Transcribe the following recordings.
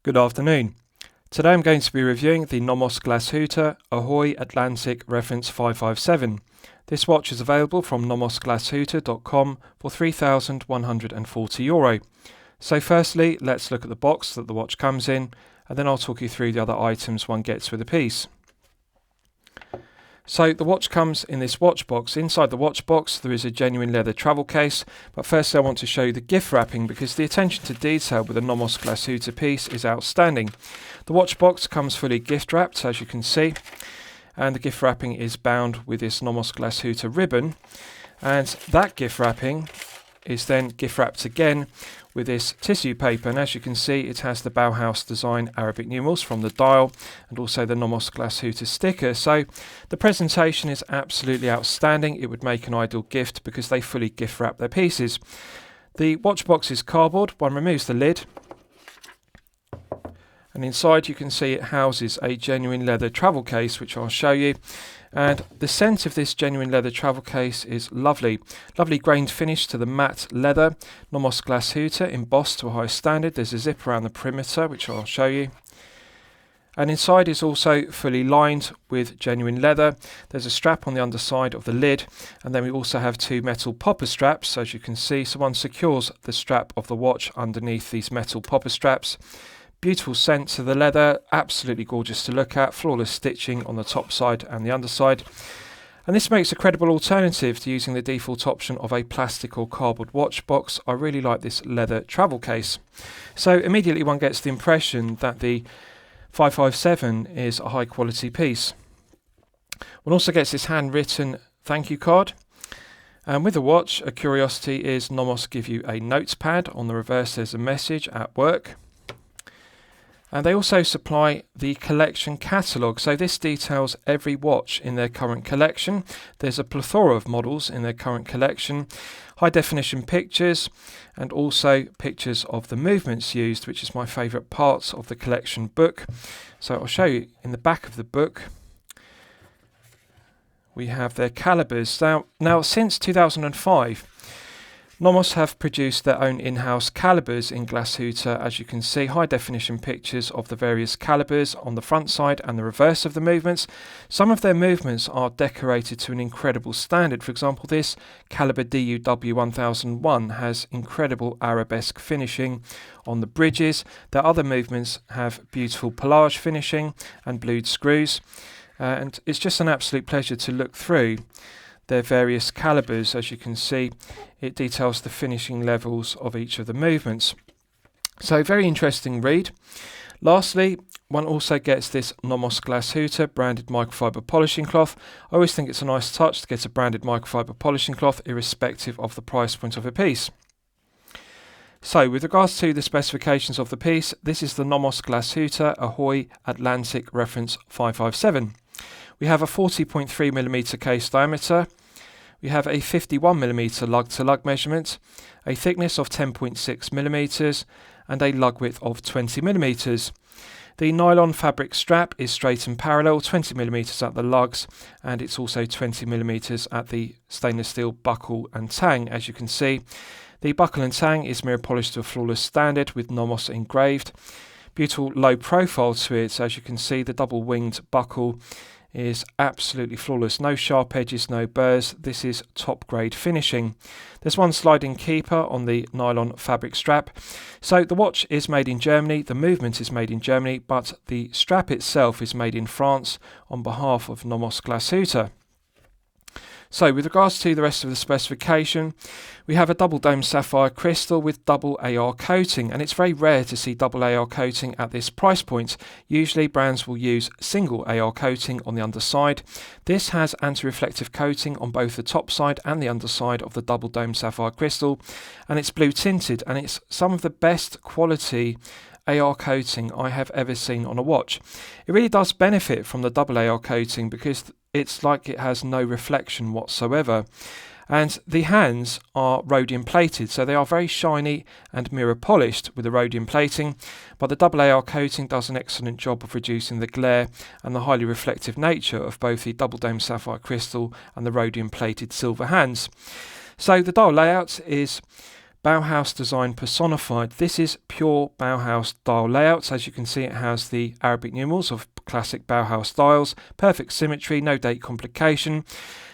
Good afternoon. Today I'm going to be reviewing the NOMOS Glashütte Ahoi Atlantic Reference 557. This watch is available from nomosglashütte.com for €3,140. So firstly, let's look at the box that the watch comes in, and then I'll talk you through the other items one gets with the piece. So the watch comes in this watch box. Inside the watch box there is a genuine leather travel case, but firstly I want to show you the gift wrapping because the attention to detail with the NOMOS Glashütte piece is outstanding. The watch box comes fully gift wrapped, as you can see, and the gift wrapping is bound with this NOMOS Glashütte ribbon, and that gift wrapping is then gift wrapped again with this tissue paper, and as you can see it has the Bauhaus design Arabic numerals from the dial and also the NOMOS Glashütte sticker. So the presentation is absolutely outstanding. It would make an ideal gift because they fully gift wrap their pieces. The watch box is cardboard. One removes the lid, and inside you can see it houses a genuine leather travel case, which I'll show you. And the scent of this genuine leather travel case is lovely. Lovely grained finish to the matte leather. NOMOS Glashütte embossed to a high standard. There's a zip around the perimeter, which I'll show you. And inside is also fully lined with genuine leather. There's a strap on the underside of the lid, and then we also have two metal popper straps, as you can see. So one secures the strap of the watch underneath these metal popper straps. Beautiful scent to the leather, absolutely gorgeous to look at, flawless stitching on the top side and the underside. And this makes a credible alternative to using the default option of a plastic or cardboard watch box. I really like this leather travel case. So immediately one gets the impression that the 557 is a high quality piece. One also gets this handwritten thank you card. And with the watch, a curiosity is NOMOS give you a notes pad. On the reverse there's a message at work. And they also supply the collection catalogue, so this details every watch in their current collection. There's a plethora of models in their current collection, high definition pictures, and also pictures of the movements used, which is my favourite part of the collection book. So I'll show you in the back of the book. We have their calibers. Now since 2005, NOMOS have produced their own in-house calibers in Glashütte. As you can see, high definition pictures of the various calibers on the front side and the reverse of the movements. Some of their movements are decorated to an incredible standard. For example, this caliber DUW 1001 has incredible arabesque finishing on the bridges. Their other movements have beautiful pelage finishing and blued screws, and it's just an absolute pleasure to look through their various calibers. As you can see, it details the finishing levels of each of the movements. So very interesting read. Lastly, one also gets this NOMOS Glashütte branded microfiber polishing cloth. I always think it's a nice touch to get a branded microfiber polishing cloth irrespective of the price point of a piece. So with regards to the specifications of the piece, this is the NOMOS Glashütte Ahoi Atlantic Reference 557. We have a 40.3mm case diameter, we have a 51mm lug-to-lug measurement, a thickness of 10.6mm, and a lug width of 20mm. The nylon fabric strap is straight and parallel, 20mm at the lugs, and it's also 20mm at the stainless steel buckle and tang, as you can see. The buckle and tang is mirror polished to a flawless standard with NOMOS engraved. Beautiful low profile to it, as you can see. The double winged buckle is absolutely flawless. No sharp edges, no burrs. This is top grade finishing. There's one sliding keeper on the nylon fabric strap. So the watch is made in Germany, the movement is made in Germany, but the strap itself is made in France on behalf of NOMOS Glashütte. So with regards to the rest of the specification, we have a double dome sapphire crystal with double AR coating, and it's very rare to see double AR coating at this price point. Usually brands will use single AR coating on the underside. This has anti-reflective coating on both the top side and the underside of the double dome sapphire crystal, and it's blue tinted, and it's some of the best quality AR coating I have ever seen on a watch. It really does benefit from the double AR coating because it's like it has no reflection whatsoever. And the hands are rhodium plated, so they are very shiny and mirror polished with the rhodium plating, but the double AR coating does an excellent job of reducing the glare and the highly reflective nature of both the double dome sapphire crystal and the rhodium plated silver hands. So the dial layout is Bauhaus design personified. This is pure Bauhaus dial layouts. As you can see, it has the Arabic numerals of classic Bauhaus dials, perfect symmetry, no date complication,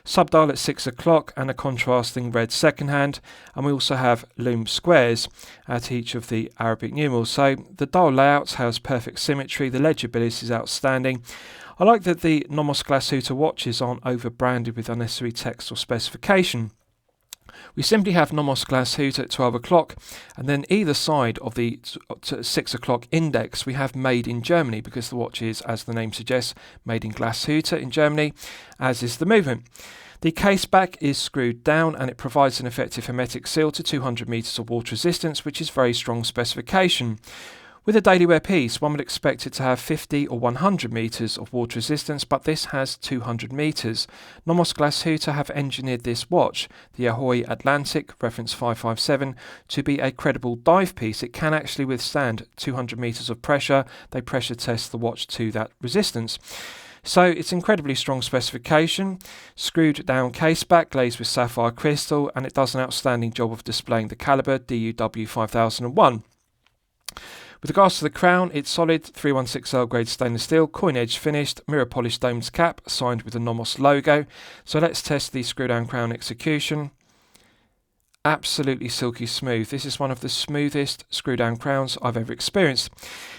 subdial at 6 o'clock and a contrasting red second hand, and we also have Lume squares at each of the Arabic numerals. So the dial layouts has perfect symmetry, the legibility is outstanding. I like that the NOMOS Glashütte watches aren't over branded with unnecessary text or specification. We simply have NOMOS Glashütte at 12 o'clock, and then either side of the 6 o'clock index we have made in Germany, because the watch is, as the name suggests, made in Glashütte in Germany, as is the movement. The caseback is screwed down and it provides an effective hermetic seal to 200 meters of water resistance, which is very strong specification. With a daily wear piece, one would expect it to have 50 or 100 meters of water resistance, but this has 200 meters. NOMOS Glashütte have engineered this watch, the Ahoi Atlantic, reference 557, to be a credible dive piece. It can actually withstand 200 meters of pressure. They pressure test the watch to that resistance. So it's incredibly strong specification, screwed down caseback glazed with sapphire crystal, and it does an outstanding job of displaying the caliber DUW 5001. With regards to the crown, it's solid 316L grade stainless steel, coin edge finished, mirror polished domed cap, signed with the NOMOS logo. So let's test the screw down crown execution. Absolutely silky smooth. This is one of the smoothest screw down crowns I've ever experienced.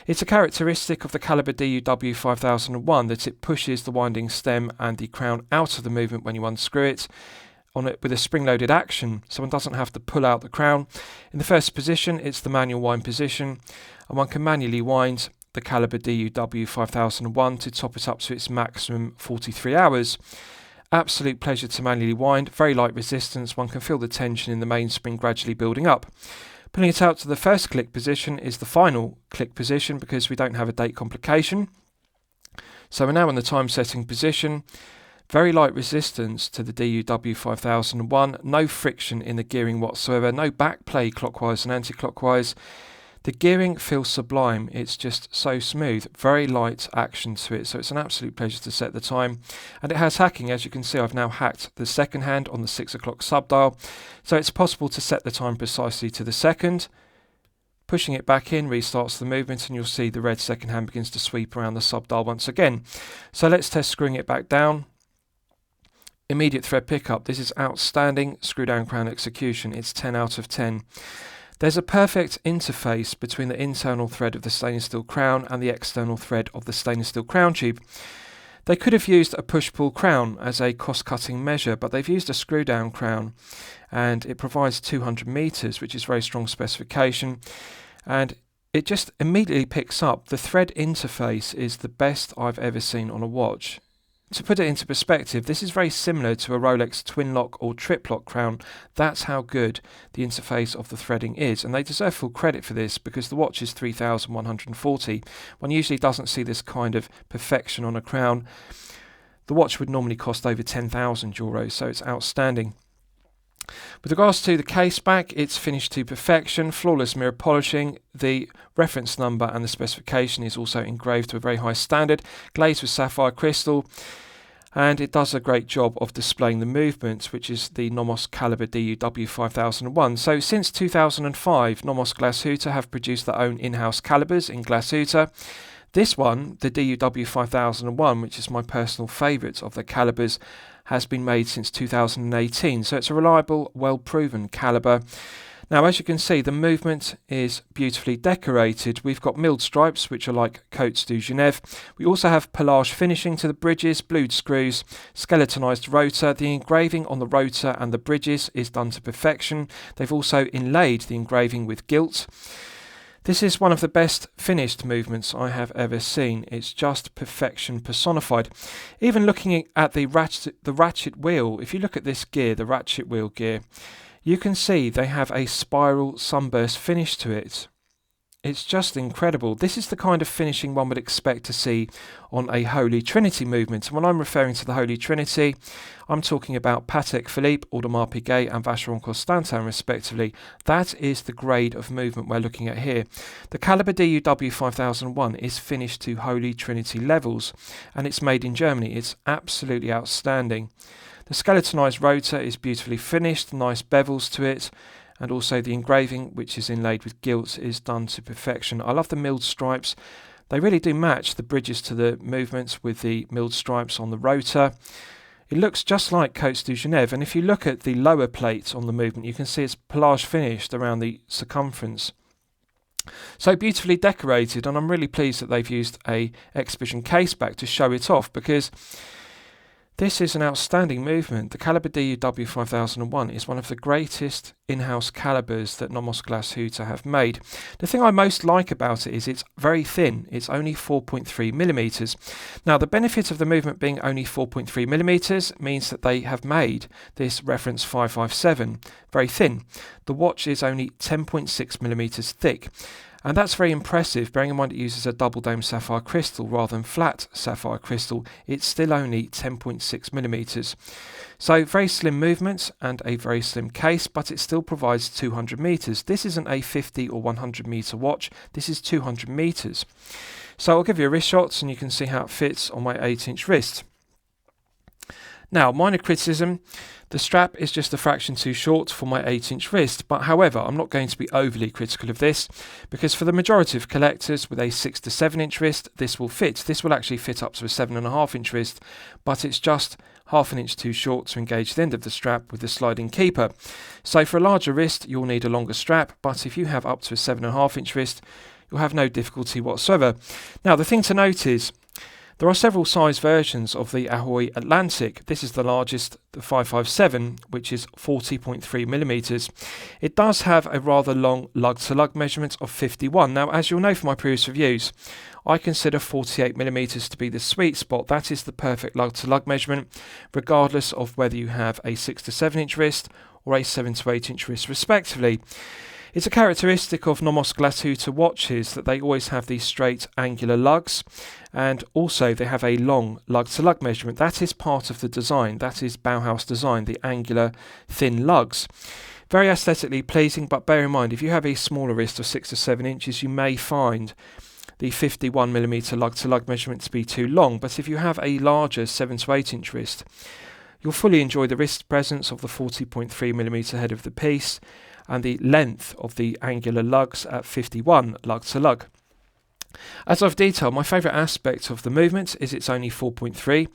It's a characteristic of the caliber DUW 5001 that it pushes the winding stem and the crown out of the movement when you unscrew it on it with a spring-loaded action, so one doesn't have to pull out the crown. In the first position, it's the manual wind position, and one can manually wind the caliber DUW 5001 to top it up to its maximum 43 hours. Absolute pleasure to manually wind, very light resistance, one can feel the tension in the mainspring gradually building up. Pulling it out to the first click position is the final click position because we don't have a date complication. So we're now in the time setting position. Very light resistance to the DUW 5001, no friction in the gearing whatsoever, no back play clockwise and anti-clockwise. The gearing feels sublime, it's just so smooth, very light action to it, so it's an absolute pleasure to set the time. And it has hacking, as you can see I've now hacked the second hand on the 6 o'clock subdial, so it's possible to set the time precisely to the second. Pushing it back in restarts the movement and you'll see the red second hand begins to sweep around the subdial once again. So let's test screwing it back down. Immediate thread pickup. This is outstanding screw down crown execution. It's 10 out of 10. There's a perfect interface between the internal thread of the stainless steel crown and the external thread of the stainless steel crown tube. They could have used a push-pull crown as a cost-cutting measure, but they've used a screw down crown and it provides 200 meters, which is very strong specification, and it just immediately picks up. The thread interface is the best I've ever seen on a watch. To put it into perspective, this is very similar to a Rolex twin lock or trip lock crown. That's how good the interface of the threading is, and they deserve full credit for this because the watch is 3,140. One usually doesn't see this kind of perfection on a crown. The watch would normally cost over €10,000, so it's outstanding. With regards to the caseback, it's finished to perfection, flawless mirror polishing, the reference number and the specification is also engraved to a very high standard, glazed with sapphire crystal, and it does a great job of displaying the movement, which is the NOMOS caliber DUW 5001. So since 2005, NOMOS Glashütte have produced their own in-house calibers in Glashütte. This one, the DUW 5001, which is my personal favourite of the calibers, has been made since 2018, so it's a reliable, well-proven caliber. Now, as you can see, the movement is beautifully decorated. We've got milled stripes, which are like Côtes du Genève. We also have pelage finishing to the bridges, blued screws, skeletonized rotor. The engraving on the rotor and the bridges is done to perfection. They've also inlaid the engraving with gilt. This is one of the best finished movements I have ever seen. It's just perfection personified. Even looking at the ratchet wheel, if you look at this gear, the ratchet wheel gear, you can see they have a spiral sunburst finish to it. It's just incredible. This is the kind of finishing one would expect to see on a Holy Trinity movement. And when I'm referring to the Holy Trinity, I'm talking about Patek Philippe, Audemars Piguet and Vacheron Constantin respectively. That is the grade of movement we're looking at here. The caliber DUW 5001 is finished to Holy Trinity levels and it's made in Germany. It's absolutely outstanding. The skeletonized rotor is beautifully finished, nice bevels to it, and also the engraving, which is inlaid with gilt, is done to perfection. I love the milled stripes. They really do match the bridges to the movements with the milled stripes on the rotor. It looks just like Côtes du Genève, and if you look at the lower plate on the movement, you can see it's pelage finished around the circumference. So beautifully decorated, and I'm really pleased that they've used a exhibition caseback to show it off, because this is an outstanding movement. The caliber DUW 5001 is one of the greatest in-house calibers that NOMOS Glashütte have made. The thing I most like about it is it's very thin. It's only 4.3 millimeters. Now, the benefit of the movement being only 4.3 millimeters means that they have made this reference 557 very thin. The watch is only 10.6 millimeters thick. And that's very impressive, bearing in mind it uses a double dome sapphire crystal rather than flat sapphire crystal. It's still only 10.6 millimeters. So very slim movements and a very slim case, but it still provides 200 meters. This isn't a 50 or 100 meter watch, this is 200 meters. So I'll give you a wrist shot and you can see how it fits on my 8-inch wrist. Now, minor criticism, the strap is just a fraction too short for my 8-inch wrist, but however, I'm not going to be overly critical of this, because for the majority of collectors with a 6 to 7-inch wrist, this will fit. This will actually fit up to a 7.5-inch wrist, but it's just half an inch too short to engage the end of the strap with the sliding keeper. So for a larger wrist, you'll need a longer strap, but if you have up to a 7.5-inch wrist, you'll have no difficulty whatsoever. Now, the thing to note is, there are several size versions of the Ahoi Atlantic. This is the largest, the 557, which is 40.3 millimeters. It does have a rather long lug-to-lug measurement of 51. Now, as you'll know from my previous reviews, I consider 48 millimeters to be the sweet spot. That is the perfect lug-to-lug measurement, regardless of whether you have a 6 to 7-inch wrist or a 7 to 8-inch wrist, respectively. It's a characteristic of NOMOS Glashütte watches that they always have these straight angular lugs, and also they have a long lug-to-lug measurement. That is part of the design. That is Bauhaus design, the angular thin lugs. Very aesthetically pleasing, but bear in mind, if you have a smaller wrist of 6 to 7 inches, you may find the 51 millimeter lug-to-lug measurement to be too long. But if you have a larger 7 to 8-inch wrist, you'll fully enjoy the wrist presence of the 40.3 millimeter head of the piece, and the length of the angular lugs at 51 lug-to-lug. As I've detailed, my favourite aspect of the movement is it's only 4.3,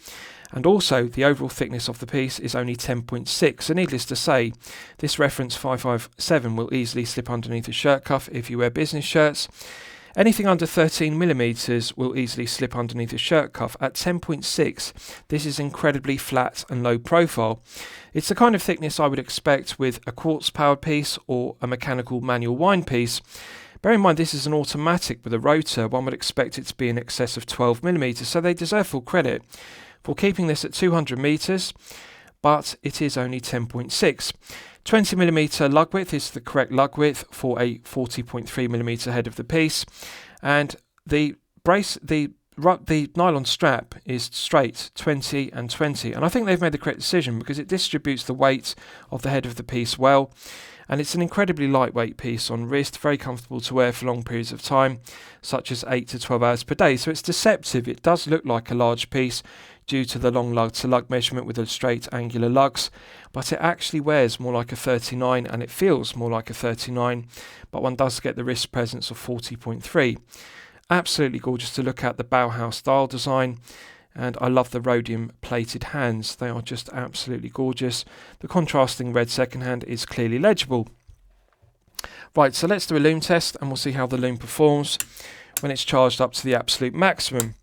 and also the overall thickness of the piece is only 10.6. So needless to say, this reference 557 will easily slip underneath a shirt cuff if you wear business shirts. Anything under 13 millimeters will easily slip underneath a shirt cuff. At 10.6, this is incredibly flat and low profile. It's the kind of thickness I would expect with a quartz powered piece or a mechanical manual wind piece. Bear in mind, this is an automatic with a rotor. One would expect it to be in excess of 12 millimeters, so they deserve full credit for keeping this at 200 meters, but it is only 10.6. 20 millimeter lug width is the correct lug width for a 40.3 millimeter head of the piece, and the nylon strap is straight 20 and 20, and I think they've made the correct decision because it distributes the weight of the head of the piece well, and it's an incredibly lightweight piece on wrist, very comfortable to wear for long periods of time, such as 8 to 12 hours per day. So it's deceptive. It does look like a large piece due to the long lug-to-lug measurement with the straight angular lugs, but it actually wears more like a 39 and it feels more like a 39, but one does get the wrist presence of 40.3. Absolutely gorgeous to look at, the Bauhaus style design, and I love the rhodium plated hands. They are just absolutely gorgeous. The contrasting red second hand is clearly legible. Right, so let's do a lume test and we'll see how the lume performs when it's charged up to the absolute maximum.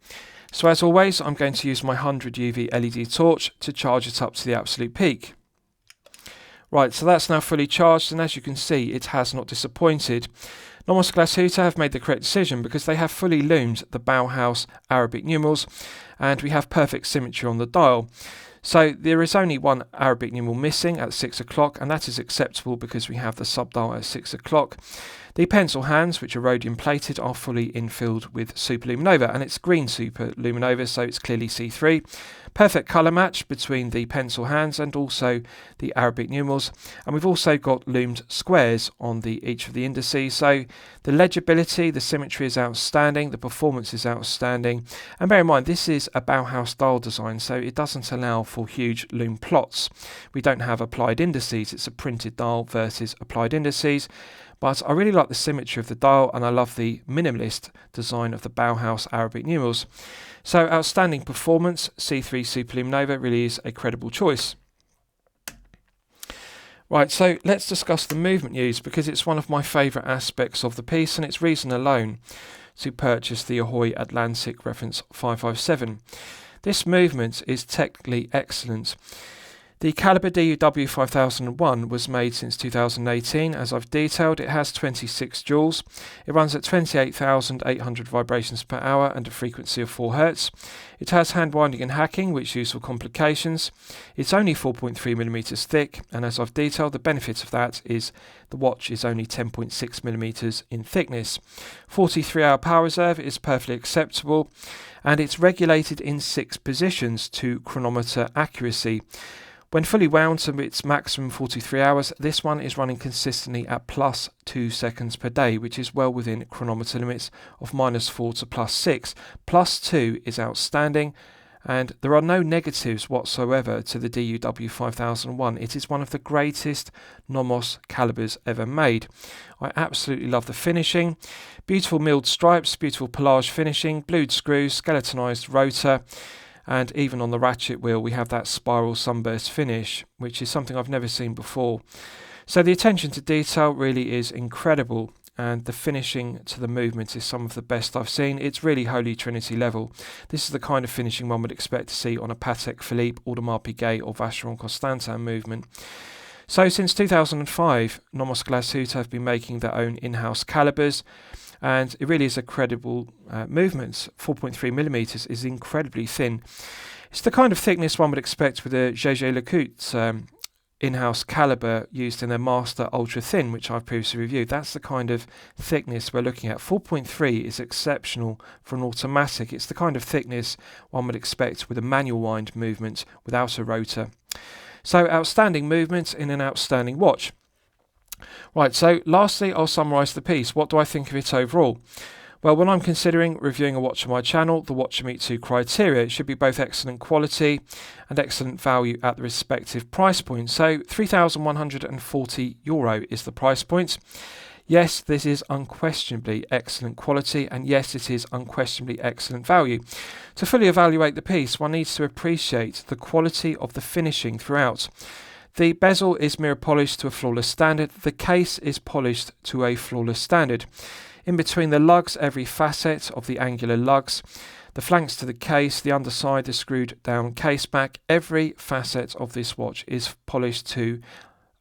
So as always, I'm going to use my 100 UV LED torch to charge it up to the absolute peak. Right, so that's now fully charged, and as you can see, it has not disappointed. NOMOS Glashütte have made the correct decision because they have fully lumed the Bauhaus Arabic numerals, and we have perfect symmetry on the dial. So there is only one Arabic numeral missing at 6 o'clock, and that is acceptable because we have the subdial at 6 o'clock. The pencil hands, which are rhodium plated, are fully infilled with Super Luminova, and it's green Super Luminova, so it's clearly C3. Perfect colour match between the pencil hands and also the Arabic numerals, and we've also got loomed squares on each of the indices, so the legibility, the symmetry is outstanding, the performance is outstanding, and bear in mind this is a Bauhaus dial design, so it doesn't allow for huge loom plots. We don't have applied indices, it's a printed dial versus applied indices. But I really like the symmetry of the dial, and I love the minimalist design of the Bauhaus Arabic numerals. So outstanding performance, C3 Superlume Nova really is a credible choice. Right, so let's discuss the movement used, because it's one of my favourite aspects of the piece, and it's reason alone to purchase the Ahoi Atlantic reference 557. This movement is technically excellent. The calibre DUW 5001 was made since 2018, as I've detailed. It has 26 joules. It runs at 28,800 vibrations per hour and a frequency of 4 Hz. It has hand winding and hacking, which use for complications. It's only 4.3mm thick, and as I've detailed, the benefit of that is the watch is only 10.6mm in thickness. 43-hour power reserve is perfectly acceptable, and it's regulated in 6 positions to chronometer accuracy. When fully wound to its maximum 43 hours, this one is running consistently at plus 2 seconds per day, which is well within chronometer limits of -4 to +6. +2 is outstanding, and there are no negatives whatsoever to the DUW 5001. It is one of the greatest NOMOS calibers ever made. I absolutely love the finishing. Beautiful milled stripes, beautiful pelage finishing, blued screws, skeletonized rotor, and even on the ratchet wheel we have that spiral sunburst finish, which is something I've never seen before. So the attention to detail really is incredible, and the finishing to the movement is some of the best I've seen. It's really Holy Trinity level. This is the kind of finishing one would expect to see on a Patek Philippe, Audemars Piguet or Vacheron Constantin movement. So since 2005, NOMOS Glashütte have been making their own in-house calibers, and it really is a credible movement. 4.3mm is incredibly thin. It's the kind of thickness one would expect with a GG Lecoultre in-house caliber used in their Master Ultra Thin, which I've previously reviewed. That's the kind of thickness we're looking at. 4.3 is exceptional for an automatic. It's the kind of thickness one would expect with a manual wind movement without a rotor. So outstanding movement in an outstanding watch. Right, so lastly I'll summarise the piece. What do I think of it overall? Well, when I'm considering reviewing a watch on my channel, the watch should meet 2 criteria. It should be both excellent quality and excellent value at the respective price point. So €3,140 is the price point. Yes, this is unquestionably excellent quality, and yes, it is unquestionably excellent value. To fully evaluate the piece, one needs to appreciate the quality of the finishing throughout. The bezel is mirror polished to a flawless standard. The case is polished to a flawless standard. In between the lugs, every facet of the angular lugs, the flanks to the case, the underside, the screwed down case back, every facet of this watch is polished to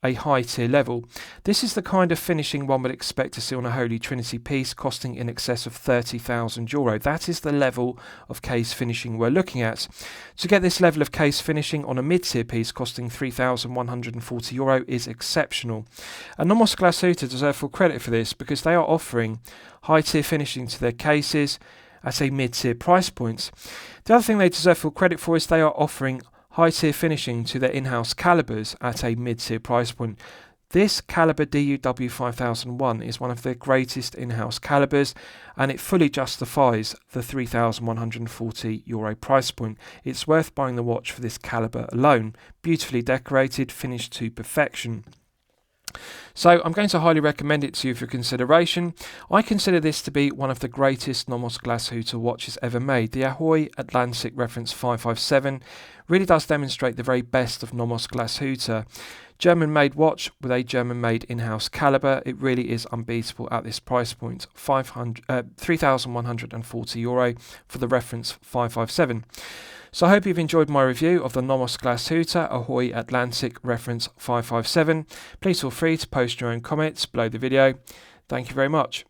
a high tier level. This is the kind of finishing one would expect to see on a Holy Trinity piece costing in excess of €30,000. That is the level of case finishing we're looking at. To get this level of case finishing on a mid-tier piece costing €3,140 is exceptional. And NOMOS Glashütte deserve full credit for this, because they are offering high tier finishing to their cases at a mid-tier price point. The other thing they deserve full credit for is they are offering high-tier finishing to their in-house calibers at a mid-tier price point. This caliber DUW 5001 is one of their greatest in-house calibers, and it fully justifies the €3,140 price point. It's worth buying the watch for this caliber alone. Beautifully decorated, finished to perfection. So I'm going to highly recommend it to you for consideration. I consider this to be one of the greatest NOMOS Glashütte watches ever made. The Ahoi Atlantic reference 557 really does demonstrate the very best of NOMOS Glashütte. German-made watch with a German-made in-house caliber. It really is unbeatable at this price point. €3,140 for the reference 557. So I hope you've enjoyed my review of the NOMOS Glashütte Ahoi Atlantic reference 557. Please feel free to post your own comments below the video. Thank you very much.